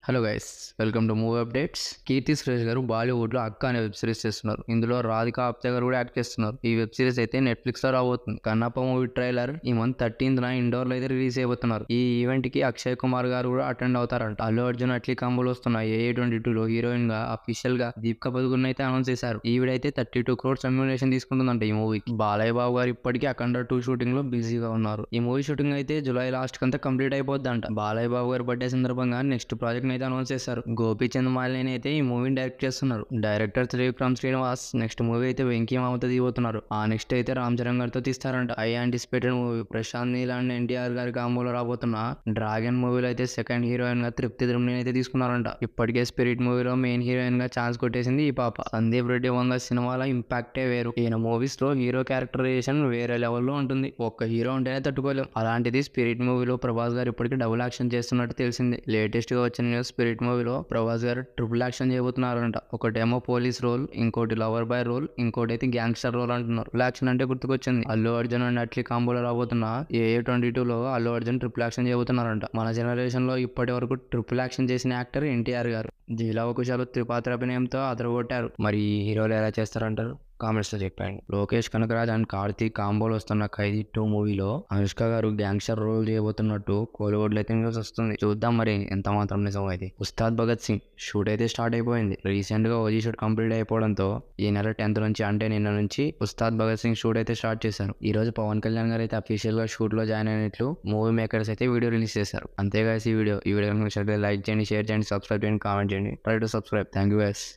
Hello guys, welcome to movie updates. Keerthy Suresh garu Bollywood లో అక్క అనే వెబ్ సిరీస్ చేస్తున్నారు. ఇందులో రాధికా ఆప్తే గారు కూడా యాక్ట్ చేస్తున్నారు. ఈ వెబ్ సిరీస్ అయితే నెట్ఫ్లిక్స్ లో రాబోతుంది. కన్నప్ప మూవీ ట్రైలర్ ఈ మంత్ 13th ఇండోర్ లో అయితే రిలీజ్ అయిపోతున్నారు. ఈ ఈవెంట్ కి అక్షయ్ కుమార్ గారు కూడా అటెండ్ అవుతారంట. అల్లు అర్జున్ అట్లీ కాంబోలు వస్తున్నాయి. AA22 లో హీరోయిన్ గా అఫీషియల్ గా దీపికా పదుకున్ అయితే అనౌన్స్ చేశారు. ఈవిడైతే 32 crores రెమ్యునరేషన్ తీసుకుంటుందంట ఈ మూవీకి. బాలయ్య బాబు గారు ఇప్పటికీ అఖండ 2 షూటింగ్ లో బిజీగా ఉన్నారు. ఈ మూవీ షూటింగ్ అయితే జూలై లాస్ట్ కంతా కంప్లీట్ అయిపోద్దంట. బాలయ్య బాబు గారి బర్త్డే సందర్భంగా నెక్స్ట్ ప్రాజెక్ట్ అయితే అనౌన్స్ చేశారు. గోపీచంద్ మాలిని అయితే ఈ మూవీని డైరెక్ట్ చేస్తున్నారు. Director Trivikram Srinivas next movie అయితే వెంకీ మామతో తీయబోతున్నారు. ఆ నెక్స్ట్ అయితే రామ్ చరణ్ గారితో తీస్తారంట. I anticipated movie Prashanth Neel and NTR గారి కాంబోలో రాబోతున్న డ్రాగన్ మూవీలో అయితే సెకండ్ హీరోయిన్ గా తృప్తి త్రిమ్ని అయితే తీసుకున్నారంట. ఇప్పటికే స్పిరిట్ మూవీలో మెయిన్ హీరోయిన్ గా ఛాన్స్ కొట్టేసింది ఈ పాప. సందీప్ రెడ్డి వంగ సినిమాల ఇంపాక్టే వేరు. ఈయన మూవీస్ లో హీరో క్యారెక్టరైజేషన్ వేరే లెవెల్లో ఉంటుంది. ఒక్క హీరో ఉంటేనే తట్టుకోలేం. అలాంటిది స్పిరిట్ మూవీలో ప్రభాస్ గారు ఇప్పటికీ డబుల్ యాక్షన్ చేస్తున్నట్టు తెలిసింది. లేటెస్ట్ గా వచ్చిన న్యూస్ స్పిరిట్ మూవీలో ప్రభాస్ గారు ట్రిపుల్ యాక్షన్ చేయబోతున్నారంట. ఒకటేమో పోలీస్ రోల్, ఇంకోటి లవర్ బాయ్ రోల్, ఇంకోటి అయితే గ్యాంగ్స్టర్ రోల్ అంటున్నారు. ట్రిపుల్ యాక్షన్ అంటే గుర్తుకొచ్చింది అల్లు అర్జున్ అండ్ అట్లీ కాంబోలో రాబోతున్న AA22 లో అల్లు అర్జున్ ట్రిపుల్ యాక్షన్ చేయబోతున్నారంట. మన జనరేషన్ లో ఇప్పటి వరకు ట్రిపుల్ యాక్షన్ చేసిన యాక్టర్ ఎన్టీఆర్ గారు. జీలవకుశాలు త్రిపాత్ర అభినయంతో అదరగొట్టారు. మరి ఈ హీరోలు ఎలా చేస్తారంటారు? కామెంట్స్ లో చెప్పండి. లోకేష్ కనకరాజ్ అండ్ కార్తీక్ కాంబోలో వస్తున్న ఖైదీ 2 మూవీలో అనుష్క గారు గ్యాంగ్స్టర్ రోల్ చేయబోతున్నట్టు కోలీవుడ్ లో అయితే న్యూస్ వస్తుంది. చూద్దాం మరి ఎంత మాత్రం నిజం అయితే. ఉస్తాద్ భగత్ సింగ్ షూట్ అయితే స్టార్ట్ అయిపోయింది. రీసెంట్ గా ఓజీ షూట్ కంప్లీట్ అయిపోవడంతో ఈ నెల 10th నుంచి అంటే నిన్న నుంచి ఉస్తాద్ భగత్ సింగ్ షూట్ అయితే స్టార్ట్ చేశారు. ఈ రోజు పవన్ కళ్యాణ్ గారు అయితే అఫీషియల్ గా షూట్ లో జాయిన్ అయినట్లు మూవీ మేకర్స్ అయితే వీడియో రిలీజ్ చేశారు. అంతేగా ఈ వీడియో లైక్ చేయండి, షేర్ చేయండి, సబ్స్క్రైబ్ చేయండి, కామెంట్ చేయండి. Try to subscribe. Thank you guys.